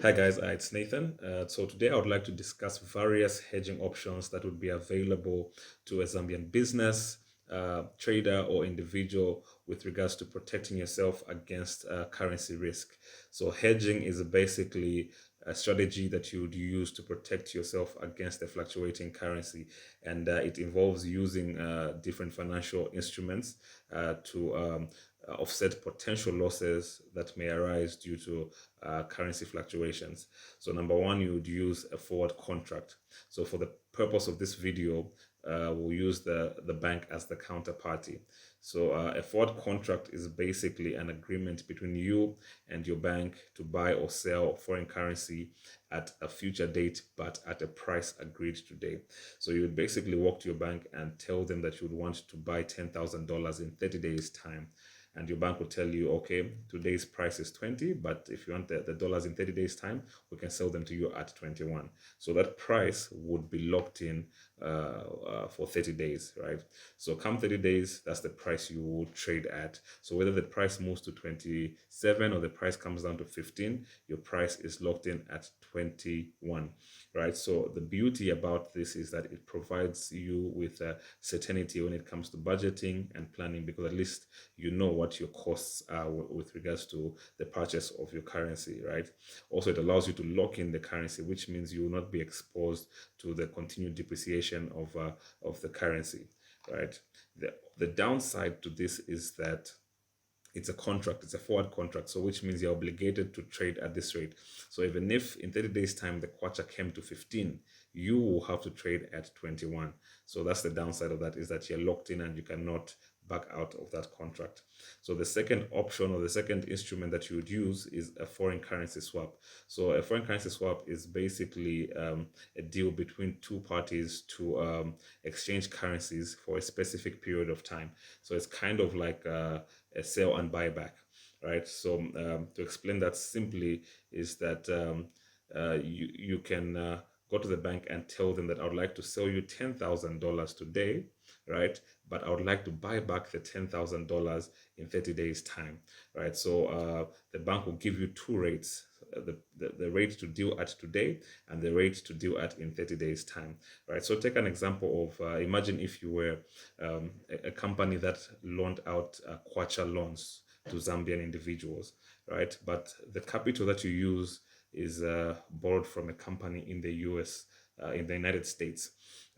Hi guys, it's Nathan. So today I would like to discuss various hedging options that would be available to a Zambian business, trader, or individual with regards to protecting yourself against currency risk. So hedging is basically a strategy that you would use to protect yourself against the fluctuating currency, and it involves using different financial instruments to offset potential losses that may arise due to currency fluctuations. So number one, you would use a forward contract. So for the purpose of this video, we'll use the bank as the counterparty. So a forward contract is basically an agreement between you and your bank to buy or sell foreign currency at a future date, but at a price agreed today. So you would basically walk to your bank and tell them that you would want to buy $10,000 in 30 days time, and your bank will tell you, okay, today's price is 20, but if you want the dollars in 30 days time, we can sell them to you at 21. So that price would be locked in for 30 days, right? So come 30 days, that's the price you will trade at. So whether the price moves to 27 or the price comes down to 15, your price is locked in at 21, right? So the beauty about this is that it provides you with certainty when it comes to budgeting and planning, because at least you know what your costs are with regards to the purchase of your currency, right? Also, it allows you to lock in the currency, which means you will not be exposed to the continued depreciation of the currency, right? The downside to this is that it's a contract, it's a forward contract, so which means you're obligated to trade at this rate. So even if in 30 days time the kwacha came to 15, you will have to trade at 21. So that's the downside of that, is that you're locked in and you cannot back out of that contract. So the second option, or the second instrument that you would use, is a foreign currency swap. So a foreign currency swap is basically a deal between two parties to exchange currencies for a specific period of time. So it's kind of like a sell and buyback, right? So to explain that simply is that you can go to the bank and tell them that I would like to sell you $10,000 today, right? But I would like to buy back the $10,000 in 30 days time, right? So the bank will give you two rates. The rate to deal at today and the rate to deal at in 30 days time, right? So take an example of imagine if you were a company that loaned out kwacha loans to Zambian individuals, right? But the capital that you use is borrowed from a company in the US, in the United States,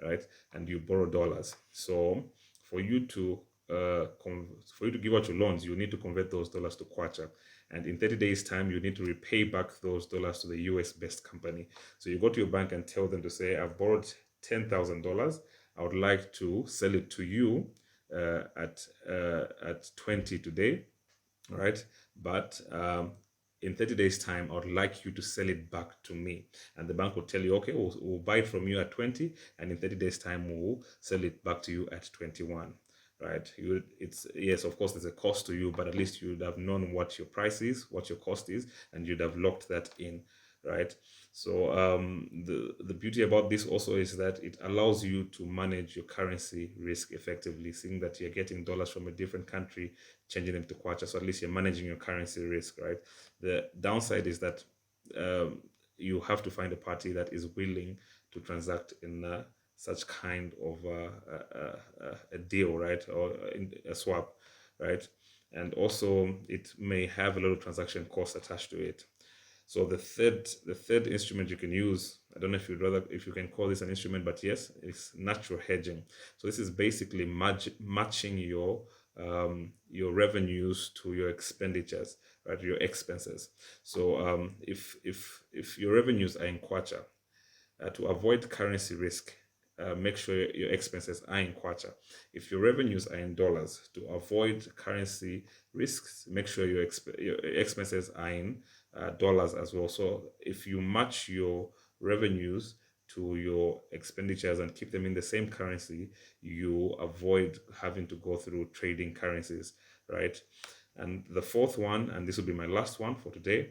right? And you borrow dollars. So for you to for you to give out your loans, you need to convert those dollars to kwacha. And in 30 days time, you need to repay back those dollars to the US based company. So you go to your bank and tell them to say, I've borrowed $10,000. I would like to sell it to you at 20 today, right? But in 30 days time, I would like you to sell it back to me. And the bank will tell you, okay, we'll buy it from you at 20, and in 30 days time, we'll sell it back to you at 21, right? It's, yes, of course, there's a cost to you, but at least you would have known what your price is, what your cost is, and you'd have locked that in, right? So the beauty about this also is that it allows you to manage your currency risk effectively, seeing that you're getting dollars from a different country, changing them to kwacha. So at least you're managing your currency risk, right? The downside is that you have to find a party that is willing to transact in such kind of a deal, right, or in a swap, right? And also, it may have a lot of transaction costs attached to it. So the third instrument you can use, I don't know if you can call this an instrument, but yes, it's natural hedging. So this is basically matching your revenues to your expenditures, right? Your expenses. So if your revenues are in kwacha, to avoid currency risk, make sure your expenses are in kwacha. If your revenues are in dollars, to avoid currency risks, make sure your expenses are in dollars as well. So if you match your revenues to your expenditures and keep them in the same currency, you avoid having to go through trading currencies, right? And the fourth one, and this will be my last one for today,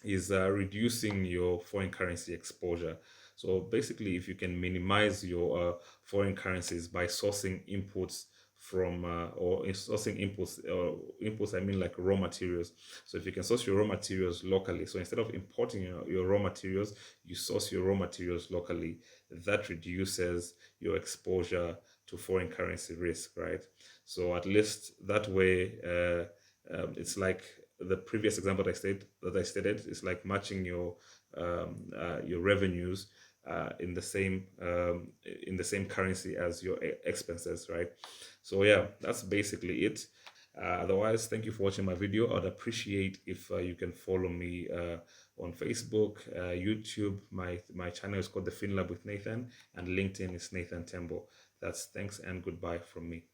is reducing your foreign currency exposure. So basically, if you can minimize your foreign currencies by sourcing inputs from or sourcing inputs, or inputs I mean like raw materials. So if you can source your raw materials locally, so instead of importing your raw materials, you source your raw materials locally. That reduces your exposure to foreign currency risk, right? So at least that way, it's like the previous example that I stated. It's like matching your revenues in the same currency as your expenses, right? So yeah, that's basically it. Otherwise, thank you for watching my video. I'd appreciate if you can follow me on Facebook, YouTube. My channel is called The FinLab with Nathan, and LinkedIn is Nathan Tembo. That's thanks and goodbye from me.